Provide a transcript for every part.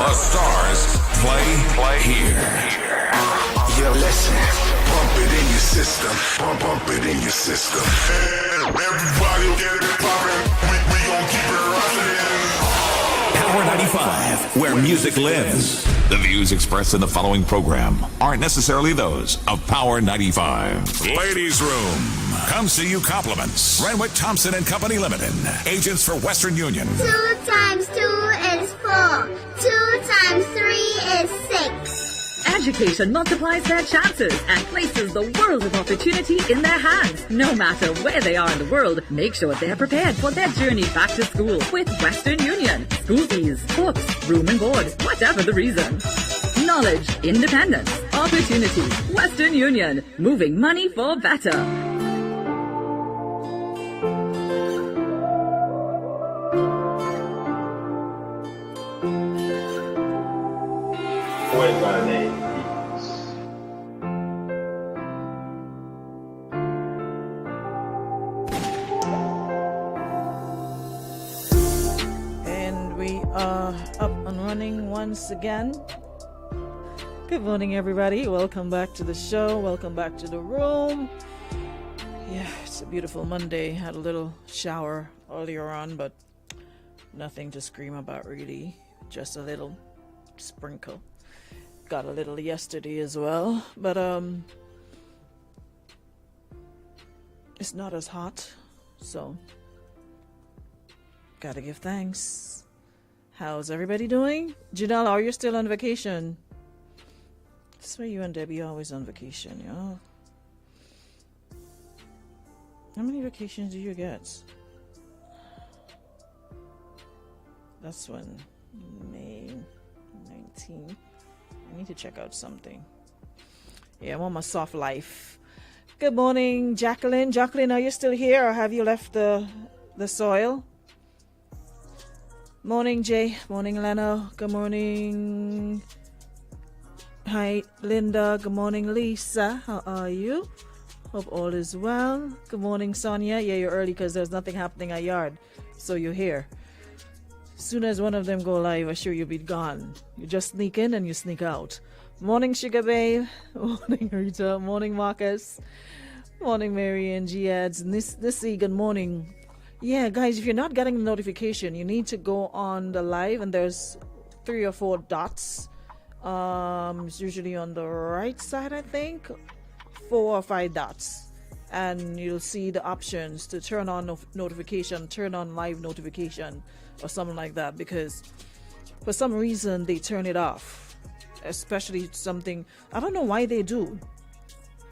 The stars play here. Yo, listen, pump it in your system, pump it in your system. Everybody will get it poppin', we gon' keep it rockin'. Power 95, where music lives. The views expressed in the following program aren't necessarily those of Power 95. Ladies Room. Come see you compliments. Renwick Thompson and Company Limited. Agents for Western Union. 2 times 2 is 4. 2 times 3 is 6. Education multiplies their chances and places the world of opportunity in their hands. No matter where they are in the world, make sure they're prepared for their journey back to school with Western Union. School fees, books, room and board, whatever the reason. Knowledge, independence, opportunity. Western Union, moving money for better. When my name is. And we are up and running once again. Good morning, everybody. Welcome back to the show. Welcome back to the room. Yeah, it's a beautiful Monday. Had a little shower earlier on, but nothing to scream about, really. Just a little sprinkle. Got a little yesterday as well, but it's not as hot, so gotta give thanks. How's everybody doing? Janelle, are you still on vacation? That's why you and Debbie are always on vacation, you know? How many vacations do you get? That's when May 19th. I need to check out something. Yeah, I'm on my soft life. Good morning, Jacqueline. Jacqueline, are you still here or have you left the soil? Morning, Jay. Morning, Leno. Good morning. Hi, Linda. Good morning, Lisa. How are you? Hope all is well. Good morning, Sonia. Yeah, you're early because there's nothing happening at yard. So you're here. As soon as one of them go live, I'm sure you'll be gone. You just sneak in and you sneak out. Morning, Sugar Babe. Morning, Rita. Morning, Marcus. Morning, Mary and Giads. Nissy, good morning. Yeah, guys, if you're not getting the notification, you need to go on the live, and there's 3 or 4 dots. It's usually on the right side, I think. 4 or 5 dots. And you'll see the options to turn on notification, turn on live notification, or something like that, because for some reason they turn it off, especially something, I don't know why they do.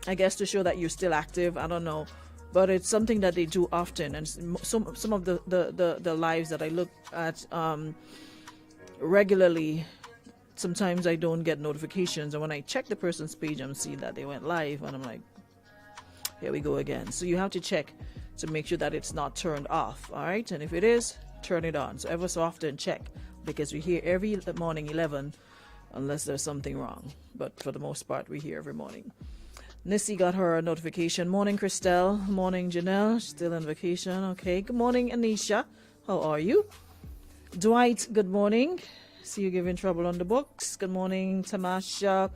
I guess to show that you're still active, I don't know, but it's something that they do often. And some of the lives that I look at regularly, sometimes I don't get notifications, and when I check the person's page, I'm seeing that they went live, and I'm like, here we go again. So you have to check to make sure that it's not turned off. All right, and if it is, turn it on. So ever so often check, because we hear every morning 11 unless there's something wrong, but for the most part we hear every morning. Nissy got her notification. Morning, Christelle. Morning, Janelle. Still on vacation. Okay, good morning, Anisha. How are you? Dwight, good morning. See you giving trouble on the books. Good morning, Tamasha,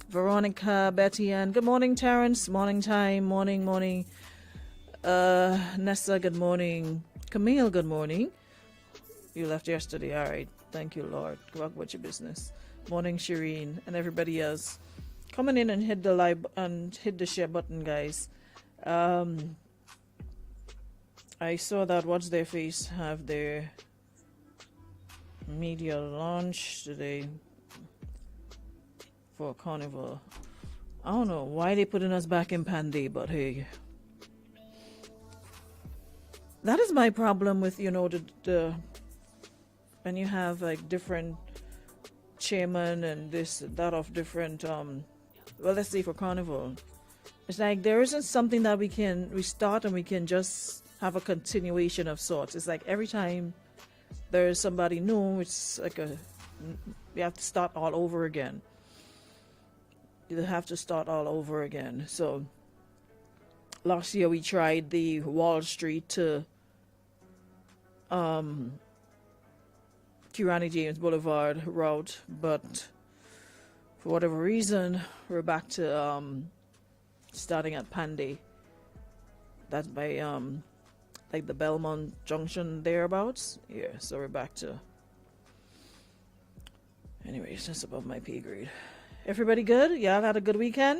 Veronica, Betty, and good morning, Terrence. Morning time. Morning. Nessa, good morning. Camille, good morning. You left yesterday. All right. Thank you, Lord. Go back with your business. Morning, Shireen, and everybody else. Coming in and hit the like and hit the share button, guys. I saw that What's Their Face have their media launch today for Carnival. I don't know why they putting us back in Panday, but hey. That is my problem with, the when you have like different chairman and that of different let's say for Carnival, it's like there isn't something that we start and we can just have a continuation of sorts. It's like every time there's somebody new, it's like we have to start all over again. You have to start all over again. So last year we tried the Wall Street to Kirani James Boulevard route, but for whatever reason, we're back to starting at Panday. That's by like the Belmont Junction thereabouts. Yeah, so we're back to. Anyways, that's above my pay grade. Everybody good? Y'all had a good weekend?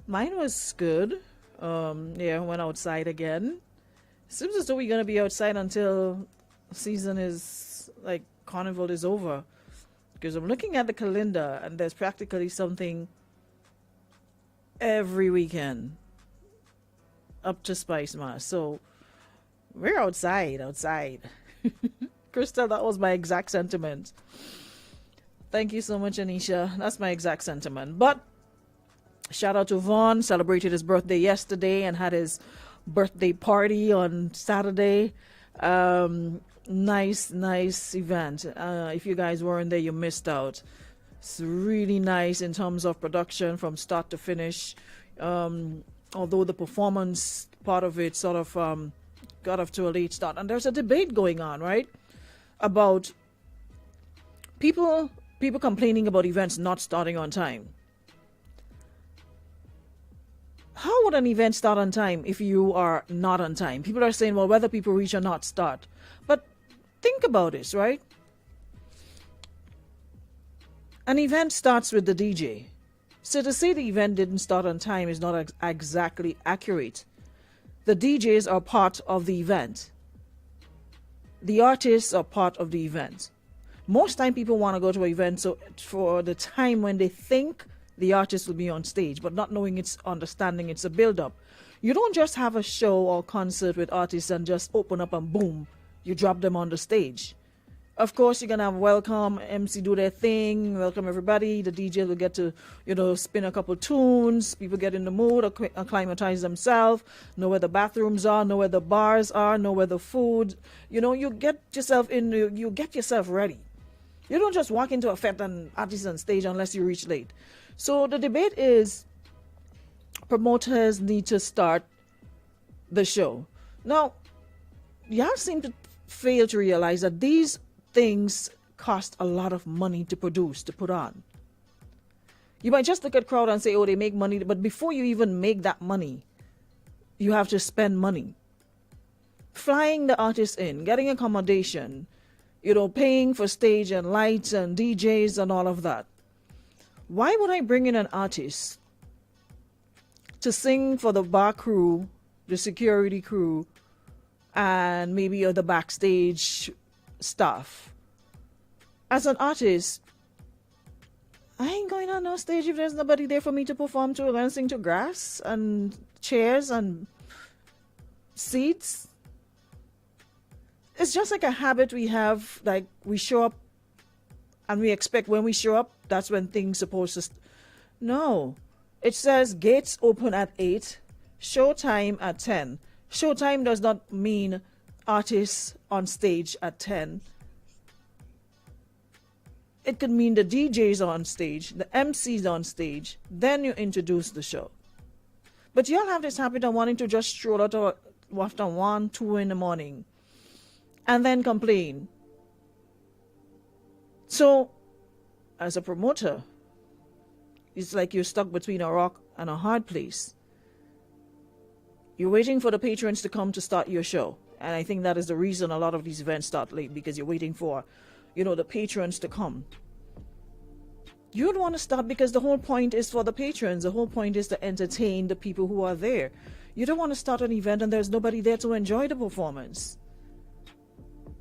Mine was good. Yeah, went outside again. Seems as though we're gonna be outside until season is like carnival is over. Because I'm looking at the calendar and there's practically something every weekend up to Spice Mass. So we're outside. Crystal, that was my exact sentiment. Thank you so much, Anisha. That's my exact sentiment. But shout out to Vaughn, celebrated his birthday yesterday and had his birthday party on Saturday. Nice event. If you guys weren't there, you missed out. It's really nice in terms of production from start to finish. Although the performance part of it sort of got off to a late start. And there's a debate going on, right? About people complaining about events not starting on time. How would an event start on time if you are not on time? People are saying, well, whether people reach or not start. But think about this, right? An event starts with the DJ. So to say the event didn't start on time is not exactly accurate. The DJs are part of the event. The artists are part of the event. Most time people want to go to an event so for the time when they think the artist will be on stage, but not knowing it's understanding it's a build-up. You don't just have a show or concert with artists and just open up and boom, you drop them on the stage. Of course, you're going to have welcome, MC do their thing, welcome everybody. The DJ will get to, spin a couple tunes. People get in the mood, acclimatize themselves, know where the bathrooms are, know where the bars are, know where the food. You get yourself you get yourself ready. You don't just walk into a fete and artists on stage unless you reach late. So the debate is promoters need to start the show. Now, y'all seem to fail to realize that these things cost a lot of money to produce, to put on. You might just look at crowd and say, oh, they make money. But before you even make that money, you have to spend money. Flying the artist in, getting accommodation, paying for stage and lights and DJs and all of that. Why would I bring in an artist to sing for the bar crew, the security crew, and maybe the backstage staff? As an artist, I ain't going on no stage if there's nobody there for me to perform to and sing to grass and chairs and seats. It's just like a habit we have, like we show up and we expect when we show up, that's when things supposed to... No. It says gates open at 8, showtime at 10. Showtime does not mean artists on stage at 10. It could mean the DJs on stage, the MCs on stage, then you introduce the show. But y'all have this habit of wanting to just stroll out after 1, 2 in the morning and then complain. So, as a promoter, it's like you're stuck between a rock and a hard place. You're waiting for the patrons to come to start your show. And I think that is the reason a lot of these events start late, because you're waiting for, the patrons to come. You don't want to start because the whole point is for the patrons. The whole point is to entertain the people who are there. You don't want to start an event and there's nobody there to enjoy the performance.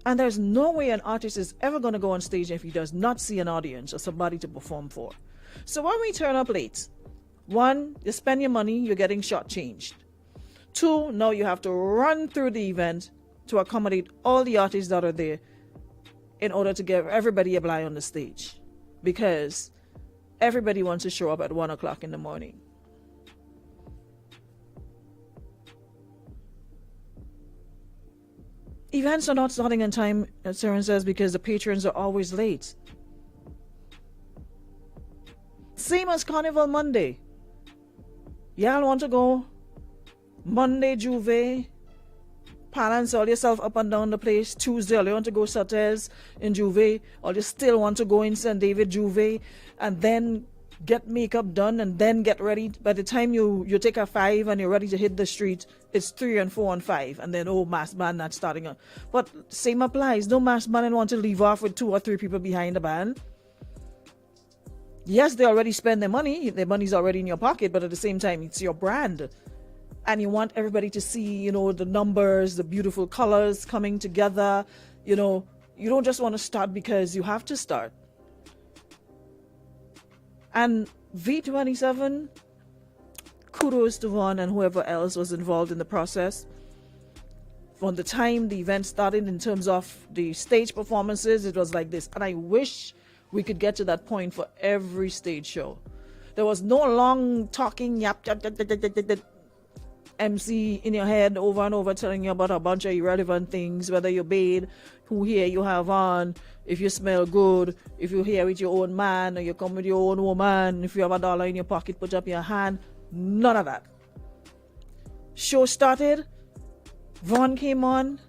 And there's no way an artist is ever going to go on stage if he does not see an audience or somebody to perform for. So when we turn up late, 1, you spend your money, you're getting shortchanged. 2, now you have to run through the event to accommodate all the artists that are there in order to give everybody a bly on the stage. Because everybody wants to show up at 1 o'clock in the morning. Events are not starting on time, as Sharon says, because the patrons are always late. Same as Carnival Monday. Y'all want to go Monday Juve, balance all yourself up and down the place. Tuesday, all you want to go Sates in Juve, or you still want to go in St. David Juve, and then get makeup done and then get ready. By the time you take a 5 and you're ready to hit the street, it's 3 and 4 and 5, and then mass band not starting on. But same applies. No mass band and want to leave off with 2 or 3 people behind the band. Yes, they already spend their money. Their money's already in your pocket, but at the same time, it's your brand. And you want everybody to see, the numbers, the beautiful colors coming together. You don't just want to start because you have to start. And V27, kudos to Vaughn and whoever else was involved in the process. From the time the event started, in terms of the stage performances, it was like this. And I wish we could get to that point for every stage show. There was no long talking, yap, MC in your head over and over telling you about a bunch of irrelevant things, whether you bathe, who hair you have on, if you smell good, if you're here with your own man, or you come with your own woman, if you have $1 in your pocket, put up your hand. None of that. Show started, Vaughn came on,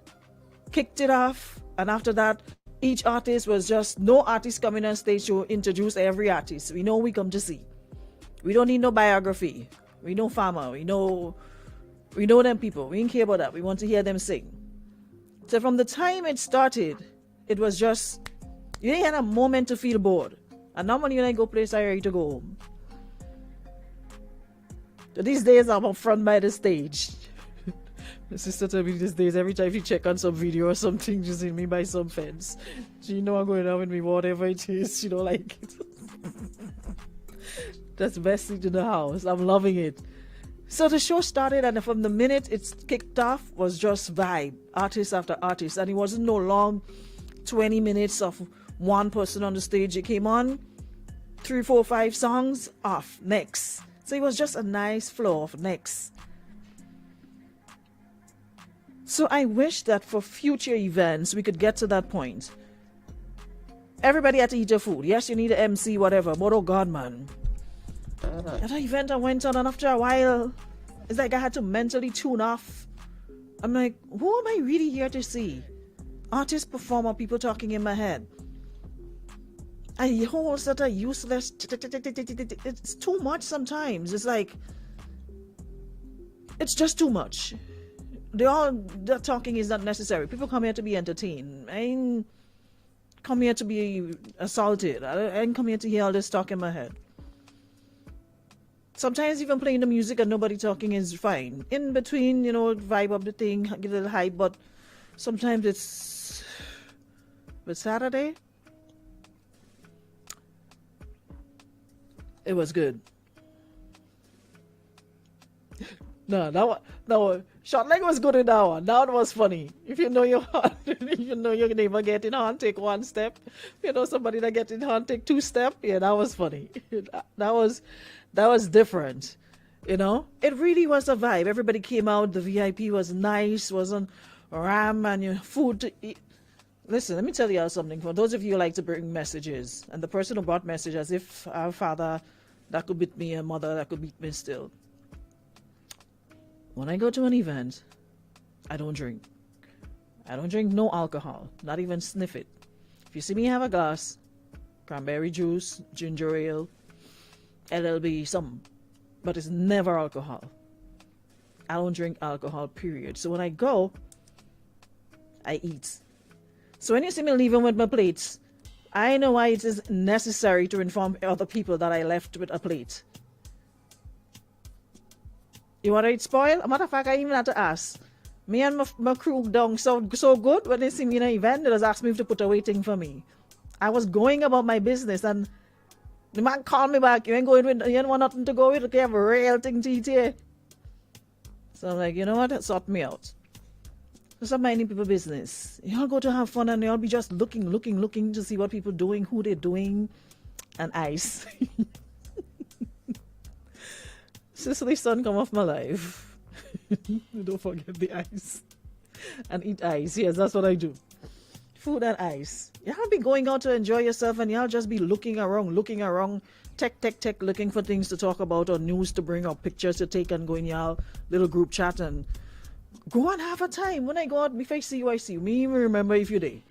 kicked it off, and after that, each artist was just, no artist coming on stage to introduce every artist. We know we come to see. We don't need no biography. We know Farmer. We know them people. We didn't care about that. We want to hear them sing. So from the time it started, it was just, you didn't have a moment to feel bored. And normally when I go place, I ready to go home. So these days I'm up front by the stage. My sister told me these days, every time you check on some video or something, you see me by some fence. She know I'm going out with me, whatever it is, she don't like it. That's the best thing in the house. I'm loving it. So the show started, and from the minute it kicked off was just vibe, artist after artist, and it wasn't no long 20 minutes of one person on the stage. It came on, 3, 4, 5 songs, off, next. So it was just a nice flow of next. So I wish that for future events we could get to that point. Everybody had to eat their food. Yes, you need an MC, whatever, but oh God, man. At an event I went on, and after a while, it's like I had to mentally tune off. I'm like, who am I really here to see? Artist, performer, people talking in my head. A whole set of useless... It's too much sometimes. It's like... It's just too much. The talking is not necessary. People come here to be entertained. I ain't come here to be assaulted. I ain't come here to hear all this talk in my head. Sometimes even playing the music and nobody talking is fine. In between, vibe up the thing, give a little hype, but sometimes it's... But Saturday, it was good. No, short leg was good in that one. That one was funny. If you know your neighbor getting on, take 1 step. You know somebody that getting on, take 2 steps. Yeah, that was funny. That was different. It really was a vibe. Everybody came out. The VIP was nice. Wasn't ram and your food to eat. Listen, let me tell you something. For those of you who like to bring messages, and the person who brought message as if our father that could beat me, a mother that could beat me still. When I go to an event, I don't drink. I don't drink no alcohol, not even sniff it. If you see me have a glass, cranberry juice, ginger ale, LLB, something, but it's never alcohol. I don't drink alcohol, period. So when I go, I eat. So when you see me leaving with my plates, I know why it is necessary to inform other people that I left with a plate. You want to eat spoil? A matter of fact, I even had to ask. Me and my crew down so good when they see me in an event, they just asked me if to put a waiting for me. I was going about my business and the man called me back. You ain't going with, you ain't want nothing to go with. Okay, I have a real thing to eat here. So I'm like, you know what? Sort me out. Just minding people business. Y'all go to have fun and y'all be just looking to see what people doing, who they're doing, and ice. Cicely son come off my life. Don't forget the ice. And eat ice. Yes, that's what I do. Food and ice. Y'all be going out to enjoy yourself and y'all just be looking around, tech, looking for things to talk about or news to bring or pictures to take and go in y'all little group chat and Go and have a time. When I go out, if I see you, I see you. Me even remember if you day.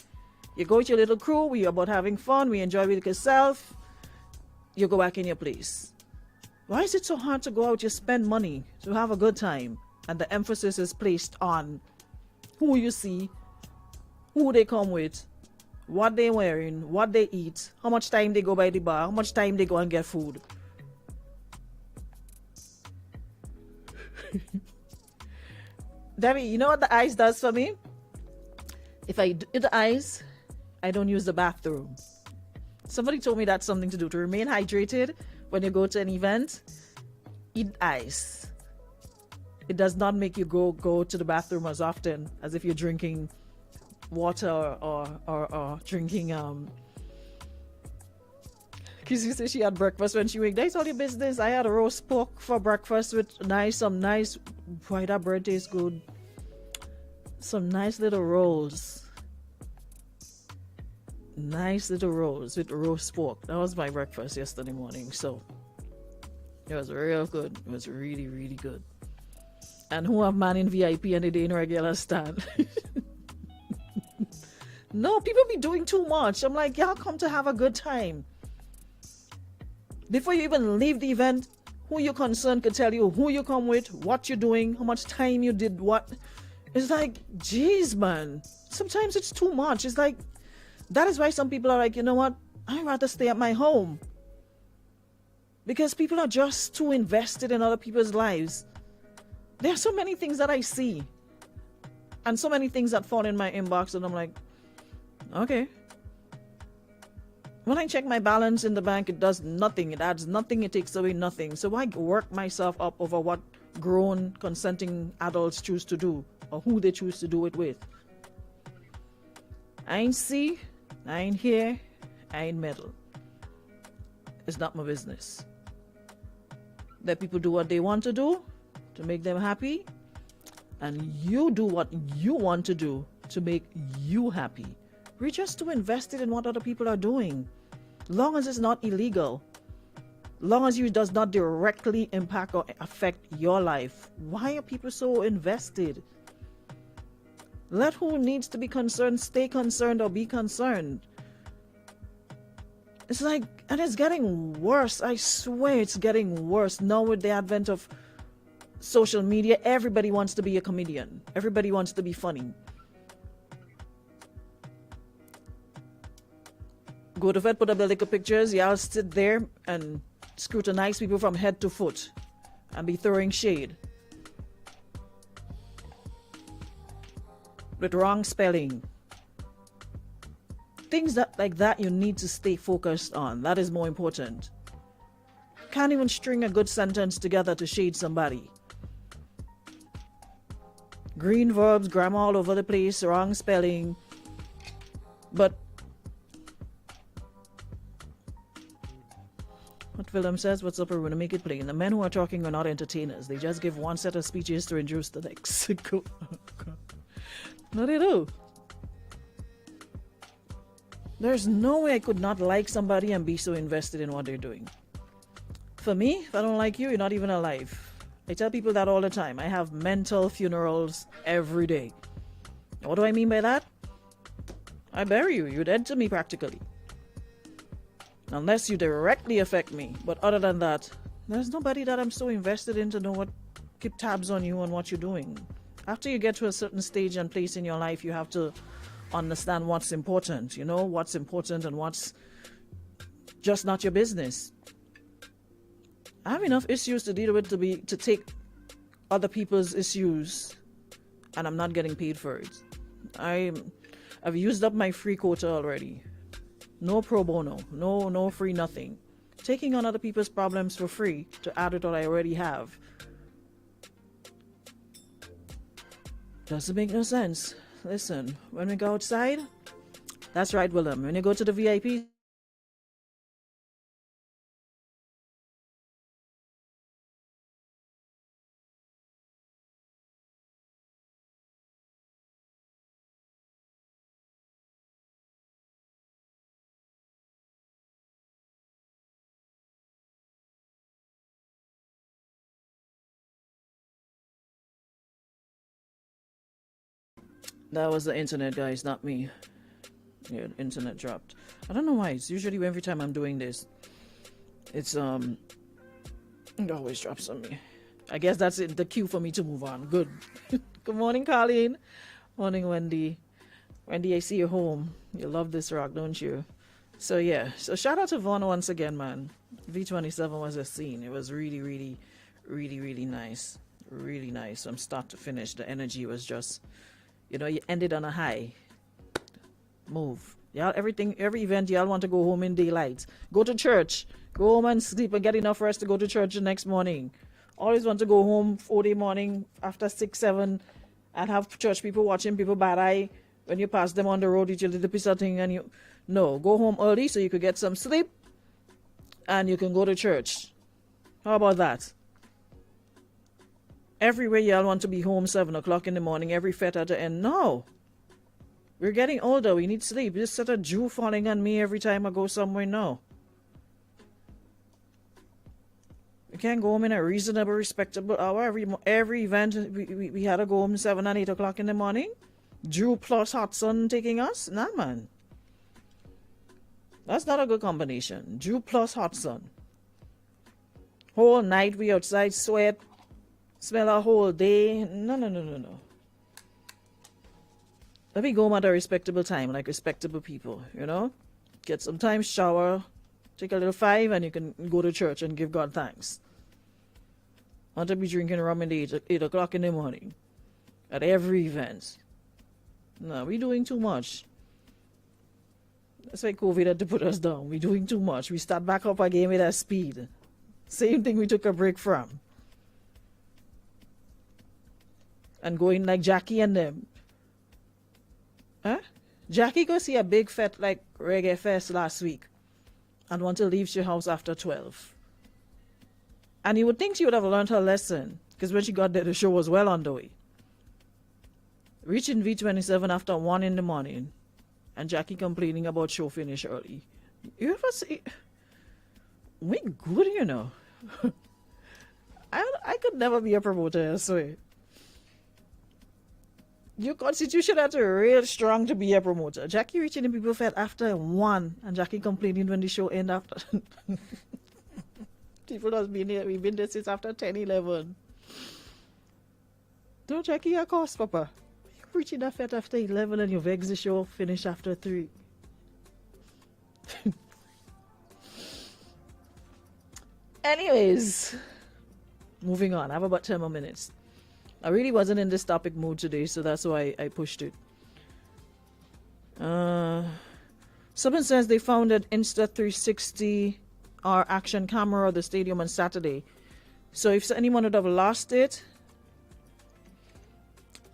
You go with your little crew, we about having fun, we enjoy with yourself, you go back in your place. Why is it so hard to go out? You spend money to have a good time, and the emphasis is placed on who you see, who they come with, what they wearing, what they eat, how much time they go by the bar, how much time they go and get food. Debbie, you know what the ice does for me? If I do the ice, I don't use the bathroom. Somebody told me that's something to do to remain hydrated when you go to an event. Eat ice. It does not make you go to the bathroom as often as if you're drinking water or drinking Kizzy said she had breakfast when she waked. That's all your business. I had a roast pork for breakfast with some nice, boy, that bread tastes good. Some nice little rolls. Nice little rolls with roast pork. That was my breakfast yesterday morning. So it was real good. It was really, really good. And who have man in VIP and they in regular stand? No, people be doing too much. I'm like, y'all come to have a good time. Before you even leave the event, who you're concerned could tell you who you come with, what you're doing, how much time you did what. It's like, geez, man. Sometimes it's too much. It's like, that is why some people are like, you know what? I'd rather stay at my home. Because people are just too invested in other people's lives. There are so many things that I see. And so many things that fall in my inbox and I'm like, okay. When I check my balance in the bank, it does nothing. It adds nothing. It takes away nothing. So I work myself up over what grown, consenting adults choose to do or who they choose to do it with. I ain't see, I ain't hear, I ain't meddle. It's not my business. Let people do what they want to do to make them happy, and you do what you want to do to make you happy. We're just too invested in what other people are doing. Long as it's not illegal, long as it does not directly impact or affect your life, why are people so invested? Let who needs to be concerned stay concerned or be concerned. It's like, and it's getting worse. I swear it's getting worse. Now with the advent of social media, everybody wants to be a comedian. Everybody wants to be funny. Go to Fed, put up the liquor pictures, y'all sit there and scrutinize people from head to foot and be throwing shade. With wrong spelling. Things that like that you need to stay focused on. That is more important. Can't even string a good sentence together to shade somebody. Green verbs, grammar all over the place, wrong spelling. But what Willem says, what's up, we're going to make it plain. The men who are talking are not entertainers. They just give one set of speeches to induce the next. No, they do. There's no way I could not like somebody and be so invested in what they're doing. For me, if I don't like you, you're not even alive. I tell people that all the time. I have mental funerals every day. What do I mean by that? I bury you. You're dead to me practically. Unless you directly affect me. But other than that, there's nobody that I'm so invested in to know what, keep tabs on you and what you're doing. After you get to a certain stage and place in your life, you have to understand what's important. You know, what's important and what's just not your business. I have enough issues to deal with to take other people's issues, and I'm not getting paid for it. I've used up my free quota already. No pro bono, no free nothing. Taking on other people's problems for free to add to what I already have doesn't make no sense. Listen, when we go outside, that's right, Willem. When you go to the VIP, That was the internet, guys, not me. Yeah, the internet dropped. I don't know why. It's usually every time I'm doing this, it's it always drops on me. I guess that's it, the cue for me to move on. Good. Good morning, Colleen. Morning, Wendy. Wendy, I see you home. You love this rock, don't you? So yeah. So shout out to Vaughn once again, man. V27 was a scene. It was really, really, really, really nice. Really nice. From start to finish, the energy was just, you know, you ended on a high. Move. Y'all, every event, y'all want to go home in daylight. Go to church. Go home and sleep and get enough rest to go to church the next morning. Always want to go home 4 morning after 6, 7 and have church people watching people bad eye when you pass them on the road, each little piece of thing, and you... No, go home early so you could get some sleep and you can go to church. How about that? Everywhere y'all want to be home 7 o'clock in the morning, every fete at the end. No. We're getting older. We need sleep. This set of dew falling on me every time I go somewhere. No. We can't go home in a reasonable, respectable hour. Every event, we had to go home 7 and 8 o'clock in the morning. Dew plus hot sun taking us? Nah, man. That's not a good combination. Dew plus hot sun. Whole night we outside sweat. Smell a whole day. No. Let me go home at a respectable time, like respectable people, you know? Get some time, shower, take a little 5, and you can go to church and give God thanks. Not to be drinking rum in the 8 o'clock in the morning at every event. No, we're doing too much. That's why COVID had to put us down. We're doing too much. We start back up again with that speed. Same thing we took a break from. And going like Jackie and them. Huh? Jackie go see a big fete like Reggae Fest last week and want to leave your house after 12. And you would think she would have learned her lesson because when she got there, the show was well underway. Reaching V27 after 1 in the morning and Jackie complaining about show finish early. You ever see? We good, you know. I could never be a promoter, I swear. Your constitution had to be real strong to be a promoter. Jackie reaching the people fed after 1 and Jackie complaining when the show end after. People has been here. We've been there since after 10, 11. Don't Jackie a cost, Papa. You reaching that fed after 11 and your vex the show finish after 3. Anyways, moving on. I have about 10 more minutes. I really wasn't in this topic mood today, so that's why I pushed it. Someone says they found an Insta360 action camera at the stadium on Saturday. So if anyone would have lost it,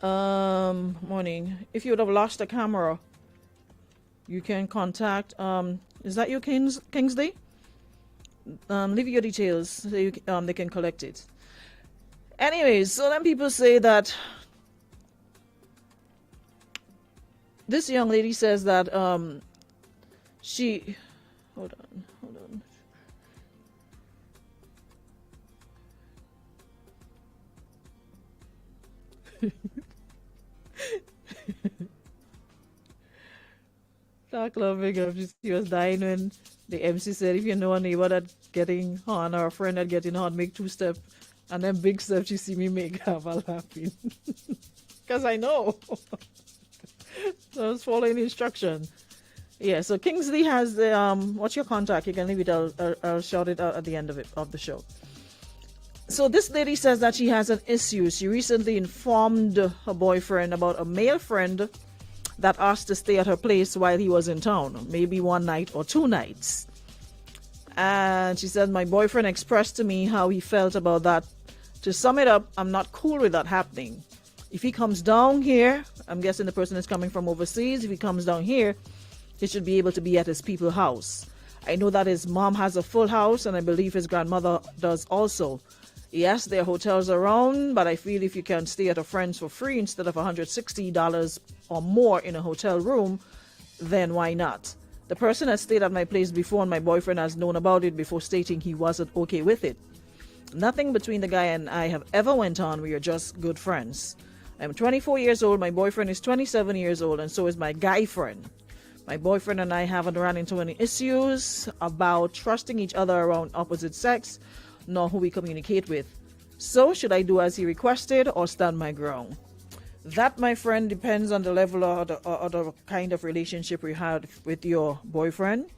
morning. If you would have lost a camera, you can contact. Is that you, Kingsley? Leave your details so they can collect it. Anyways, so then people say that this young lady says that she hold on. Talk loving up. She was dying when the MC said, if you know a neighbor that getting on or a friend that getting on, make 2 steps. And then big steps you see me make, have a laughing. Because I know. So I was following the instruction. Yeah, so Kingsley has the, what's your contact? You can leave it, I'll shout it out at the end of the show. So this lady says that she has an issue. She recently informed her boyfriend about a male friend that asked to stay at her place while he was in town. Maybe 1 night or 2 nights. And she said, my boyfriend expressed to me how he felt about that. To sum it up, I'm not cool with that happening. If he comes down here, I'm guessing the person is coming from overseas. If he comes down here, he should be able to be at his people's house. I know that his mom has a full house, and I believe his grandmother does also. Yes, there are hotels around, but I feel if you can stay at a friend's for free instead of $160 or more in a hotel room, then why not? The person has stayed at my place before, and my boyfriend has known about it before stating he wasn't okay with it. Nothing between the guy and I have ever went on. We are just good friends. I'm 24 years old, my boyfriend is 27 years old, and so is my guy friend. My boyfriend and I haven't run into any issues about trusting each other around opposite sex, nor who we communicate with. So, should I do as he requested or stand my ground? That, my friend, depends on the level or the kind of relationship you had with your boyfriend.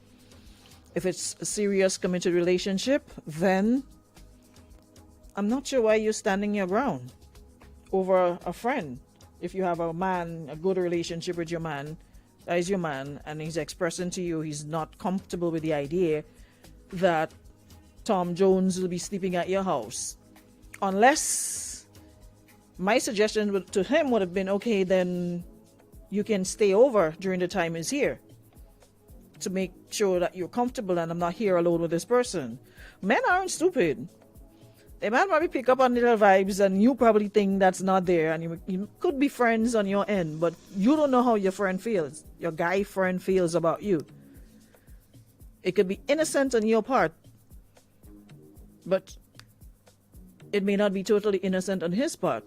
If it's a serious, committed relationship, then I'm not sure why you're standing your ground over a friend. If you have a good relationship with your man, that is your man, and he's expressing to you he's not comfortable with the idea that Tom Jones will be sleeping at your house. Unless my suggestion to him would have been, okay, then you can stay over during the time he's here to make sure that you're comfortable and I'm not here alone with this person. Men aren't stupid. They might probably pick up on little vibes and you probably think that's not there, and you could be friends on your end, but you don't know how your friend feels, your guy friend feels about you. It could be innocent on your part, but it may not be totally innocent on his part.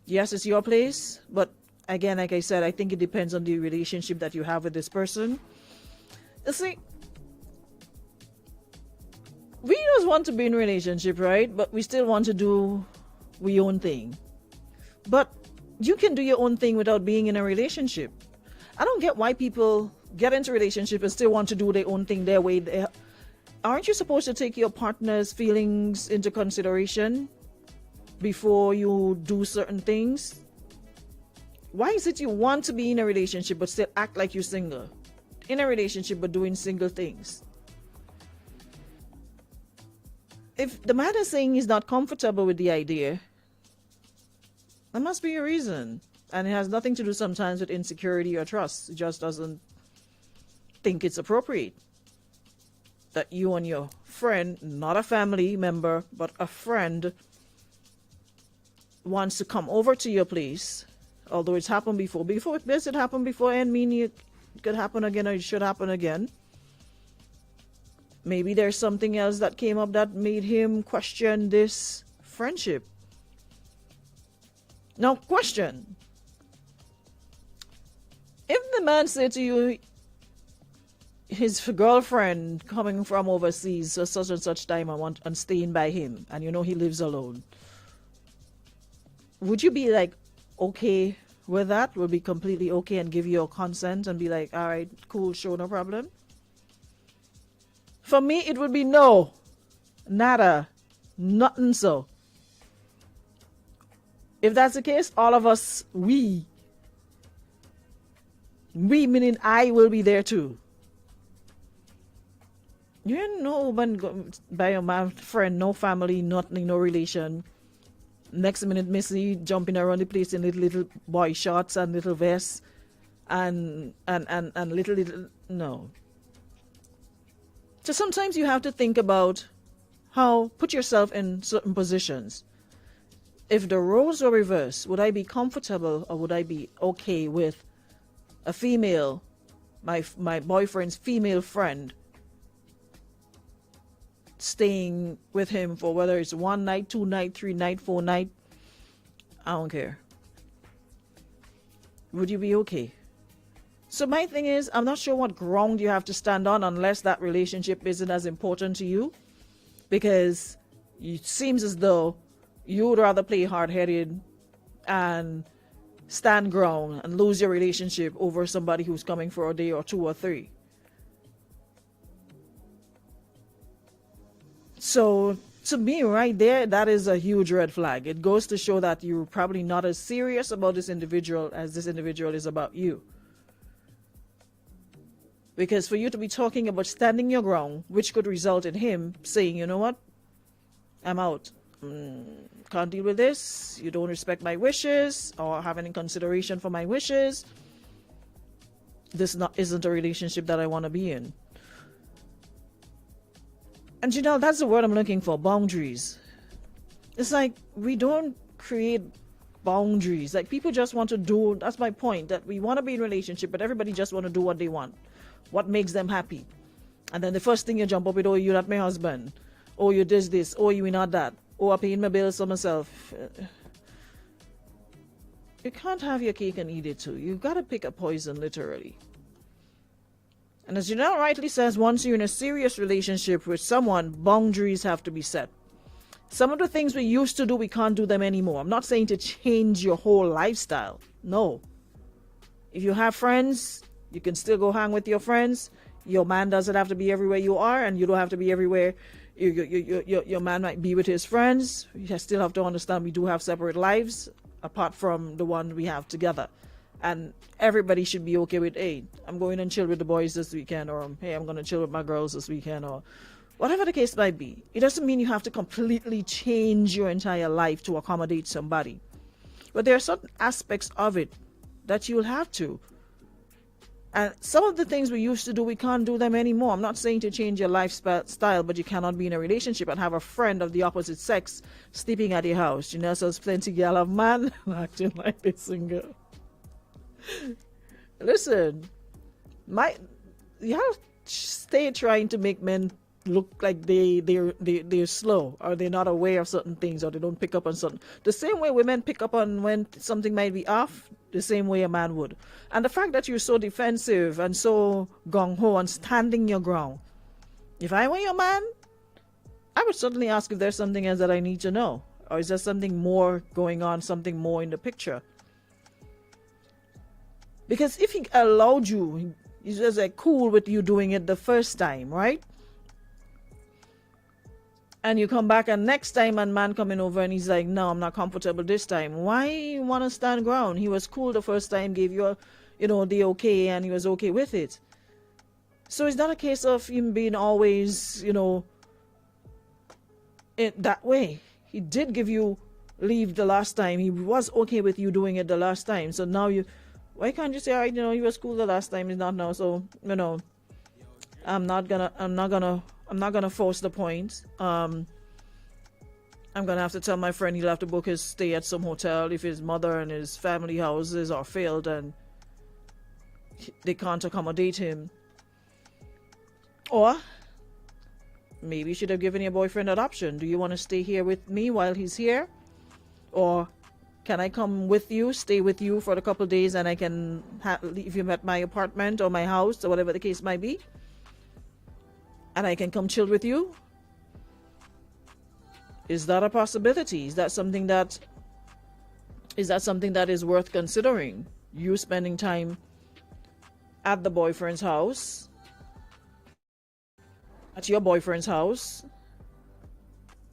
Yes, it's your place, but again, like I said, I think it depends on the relationship that you have with this person. You see, we just want to be in a relationship, right? But we still want to do our own thing. But you can do your own thing without being in a relationship. I don't get why people get into a relationship and still want to do their own thing their way. Aren't you supposed to take your partner's feelings into consideration before you do certain things? Why is it you want to be in a relationship but still act like you're single? In a relationship but doing single things? If the man is saying he's not comfortable with the idea, there must be a reason. And it has nothing to do sometimes with insecurity or trust. It just doesn't think it's appropriate that you and your friend, not a family member, but a friend, wants to come over to your place, although it's happened before. This had happened before, and meaning it could happen again, or it should happen again. Maybe there's something else that came up that made him question this friendship. Now, question. If the man said to you, his girlfriend coming from overseas for such and such time and staying by him, and you know he lives alone, would you be like, okay with that? Would be completely okay and give you a consent and be like, all right, cool, sure, no problem? For me, it would be no, nada, nothing so. If that's the case, all of us, we meaning I, will be there too. You know, by your friend, no family, nothing, no relation. Next minute, Missy jumping around the place in little boy shorts and little vests and little, no. So sometimes you have to think about put yourself in certain positions. If the roles were reversed, would I be comfortable or would I be okay with a female, my boyfriend's female friend, staying with him for whether it's 1 night, 2 night, 3 night, 4 night? I don't care. Would you be okay? So my thing is, I'm not sure what ground you have to stand on unless that relationship isn't as important to you, because it seems as though you would rather play hard-headed and stand ground and lose your relationship over somebody who's coming for a day or 2 or 3. So to me, right there, that is a huge red flag. It goes to show that you're probably not as serious about this individual as this individual is about you. Because for you to be talking about standing your ground, which could result in him saying, you know what, I'm out. Can't deal with this. You don't respect my wishes or have any consideration for my wishes. This isn't a relationship that I want to be in. And you know, that's the word I'm looking for, boundaries. It's like we don't create boundaries. Like people just want to do, that's my point, that we want to be in a relationship, but everybody just want to do what they want. What makes them happy. And then the first thing you jump up with, oh, you're not my husband. Oh, you this, oh, you're not that. Oh, I'm paying my bills for myself. you can't have your cake and eat it too. You've got to pick a poison, literally. And as Janelle rightly says, once you're in a serious relationship with someone, boundaries have to be set. Some of the things we used to do, we can't do them anymore. I'm not saying to change your whole lifestyle. No. If you have friends, you can still go hang with your friends. Your man doesn't have to be everywhere you are, and you don't have to be everywhere. Your man might be with his friends. You still have to understand we do have separate lives apart from the one we have together. And everybody should be okay with, hey, I'm going and chill with the boys this weekend, or hey, I'm going to chill with my girls this weekend, or whatever the case might be. It doesn't mean you have to completely change your entire life to accommodate somebody. But there are certain aspects of it that you'll have to. And some of the things we used to do, we can't do them anymore. I'm not saying to change your lifestyle, but you cannot be in a relationship and have a friend of the opposite sex sleeping at your house. You know, so there's plenty of girl of man acting like they're single. Listen, you have to stay trying to make men look like they're slow, or they're not aware of certain things, or they don't pick up on something. The same way women pick up on when something might be off, the same way a man would. And the fact that you're so defensive and so gung-ho and standing your ground, if I were your man, I would certainly ask if there's something else that I need to know, or is there something more going on, something more in the picture. Because if he allowed you, he's just like cool with you doing it the first time, right? And you come back and next time and man coming over and he's like, no, I'm not comfortable this time. Why you want to stand ground? He was cool the first time, gave you the okay, and he was okay with it. So it's not a case of him being always, that way. He did give you leave the last time. He was okay with you doing it the last time. So now why can't you say, all right, he was cool the last time, he's not now. So, I'm not gonna force the point. I'm gonna have to tell my friend he'll have to book his stay at some hotel if his mother and his family houses are filled and they can't accommodate him. Or maybe you should have given your boyfriend that option. Do you want to stay here with me while he's here? Or can I come with you, stay with you for a couple of days, and I can leave you at my apartment or my house or whatever the case might be? And I can come chill with you? Is that a possibility? Is that something that is worth considering? You spending time at the boyfriend's house, at your boyfriend's house,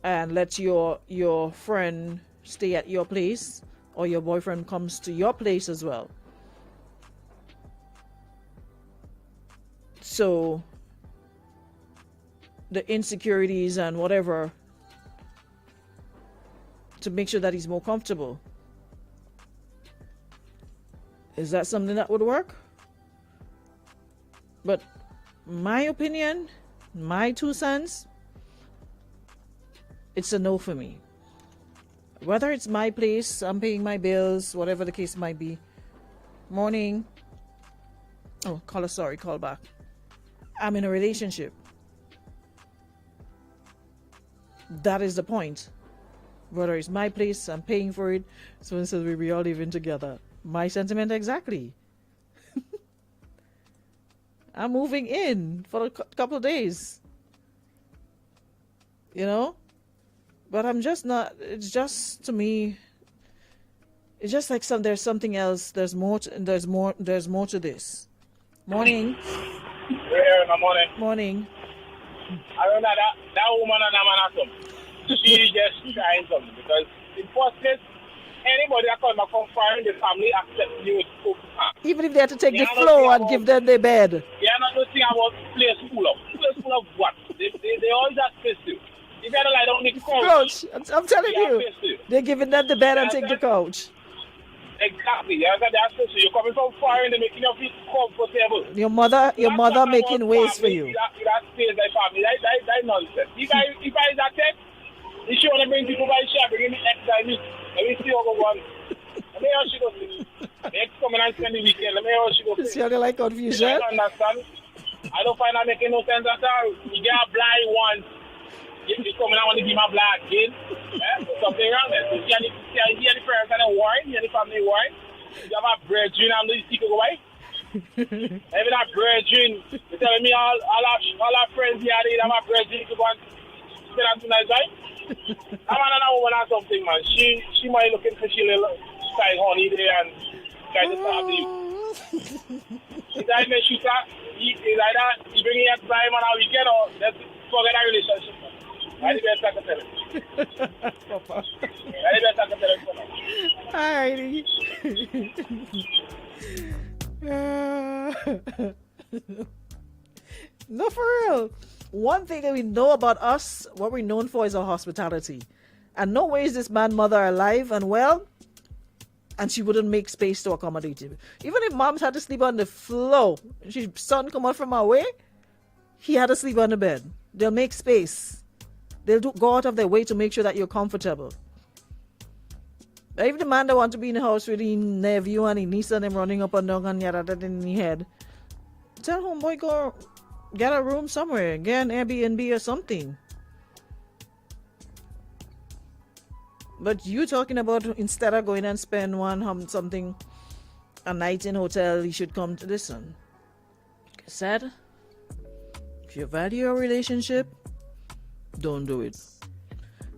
and let your friend stay at your place, or your boyfriend comes to your place as well. So the insecurities and whatever, to make sure that he's more comfortable. Is that something that would work? But my opinion, my 2 cents, it's a no for me. Whether it's my place, I'm paying my bills, whatever the case might be. Morning. Oh, call back. I'm in a relationship. That is the point. Whether it's my place, I'm paying for it. Someone says we all living together. My sentiment exactly. I'm moving in for a couple of days. But I'm just not. It's just, to me, it's just like there's something else. There's more to this. Morning. Morning. I don't know that woman and that man are something. She just trying something, because in first place, anybody that come find the family accept you with cook. Even if they have to take the floor and give them their bed. Yeah, not to think about place full of. Place full of what? They always have space to. If you don't lie down the couch. I'm telling you. They're giving them the bed and take the couch. Exactly. That's space. You're coming from far and they're making your feet comfortable. Your mother making ways for you. That space like family. That's nonsense. If I is that text, if she want to bring people by shop, bring me extra meat. Let me see how go on. Let me how she go see. Next coming and spend the weekend. Let me how she go see. See how they like confusion? I don't understand. I don't find that making no sense at all. You get a blind once. You come and I want to give my black kid. Something wrong there. So he and the parents and the wine, he and the family wine. You have a brethren and the secret wife. Even that brethren, you telling me all our friends here, they have a brethren to go and spend on tonight, right? I'm another woman or something, man. She might looking for she little side honey there and try to start the Is that when she start, is like that, you bring your time on a weekend or let's forget that relationship, man. That's the best I can tell him. That's the best I can tell him for now. No, for real. One thing that we know about us, what we're known for, is our hospitality. And no way is this man mother alive and well, and she wouldn't make space to accommodate him. Even if moms had to sleep on the floor, son come out from our way, he had to sleep on the bed. They'll make space. They'll go out of their way to make sure that you're comfortable. If the man that want to be in the house with his nephew and his niece and them running up and down and yada that in his head, tell homeboy go get a room somewhere, get an Airbnb or something. But you talking about instead of going and spend something a night in hotel, you should come to listen. Like I said, if you value your relationship, don't do it.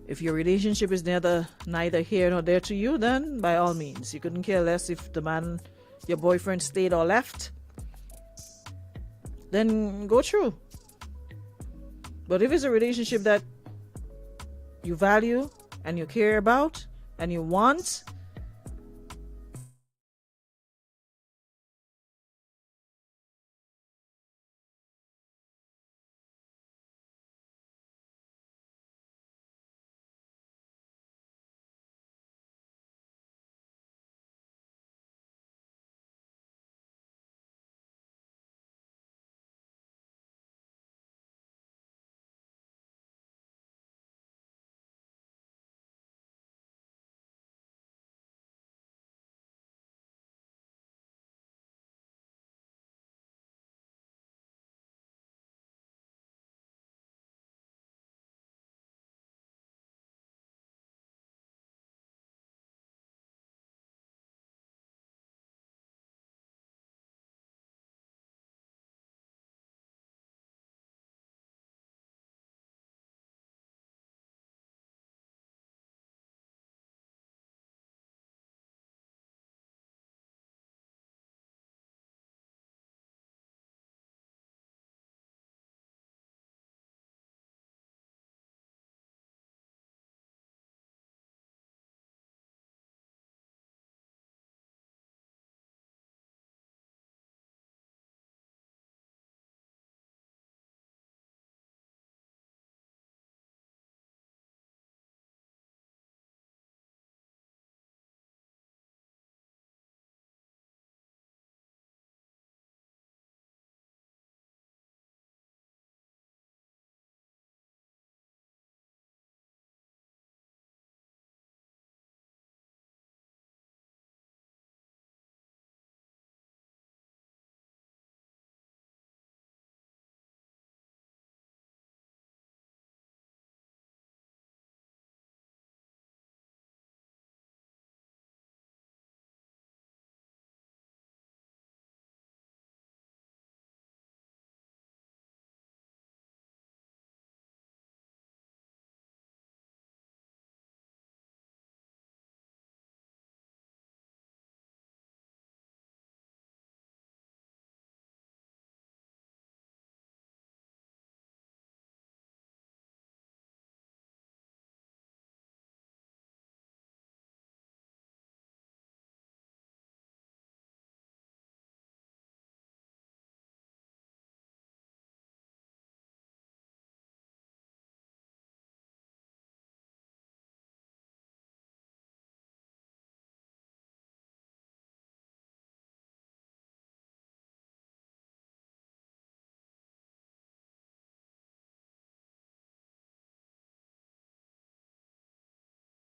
If your relationship is neither here nor there to you, then by all means, you couldn't care less if the man, your boyfriend, stayed or left. Then go through. But if it's a relationship that you value and you care about and you want,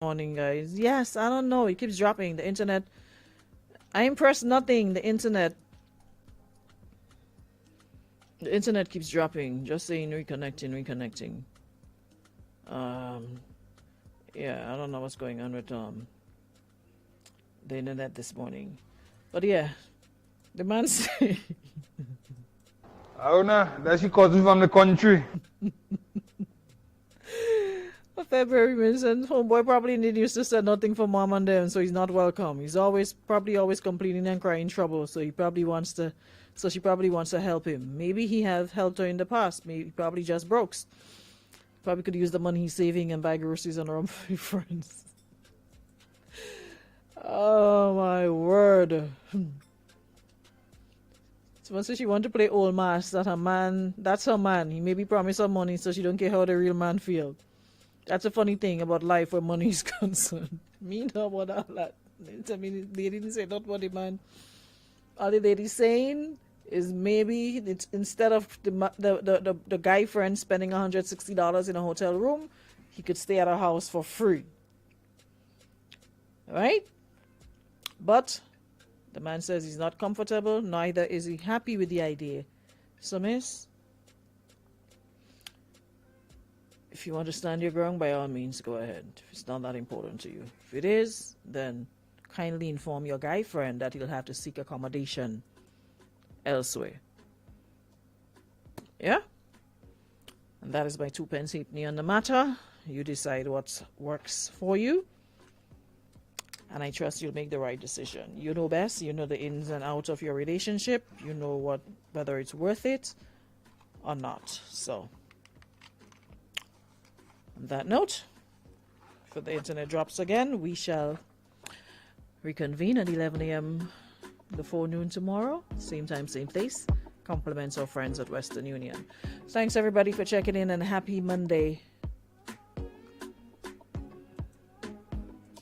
morning, guys. Yes, I don't know. It keeps dropping. The internet. I impressed nothing. The internet. The internet keeps dropping. Just saying reconnecting. Yeah, I don't know what's going on with the internet this morning. But yeah, the man said... I don't know. That's your cousin from the country. February mentioned homeboy probably didn't used to say nothing for mom and them, so he's not welcome. He's probably always complaining and crying trouble, so she probably wants to help him. Maybe he have helped her in the past. Maybe probably just broke. Probably could use the money he's saving and buy groceries on her own friends. Oh my word. So once she want to play old mass, that's her man. He maybe promised her money so she don't care how the real man feel. That's a funny thing about life where money is concerned. Me know about all that. I mean, they didn't say not what the man. All the lady saying is maybe it's instead of the guy friend spending $160 in a hotel room, he could stay at her house for free. Right? But the man says he's not comfortable, neither is he happy with the idea. So, miss, if you understand your ground, by all means, go ahead. If it's not that important to you. If it is, then kindly inform your guy friend that he'll have to seek accommodation elsewhere. Yeah? And that is my 2 pence halfpenny on the matter. You decide what works for you. And I trust you'll make the right decision. You know best. You know the ins and outs of your relationship. You know whether it's worth it or not. So, on that note, if the internet drops again, we shall reconvene at 11 a.m. before noon tomorrow. Same time, same place. Compliments our friends at Western Union. Thanks everybody for checking in, and happy Monday.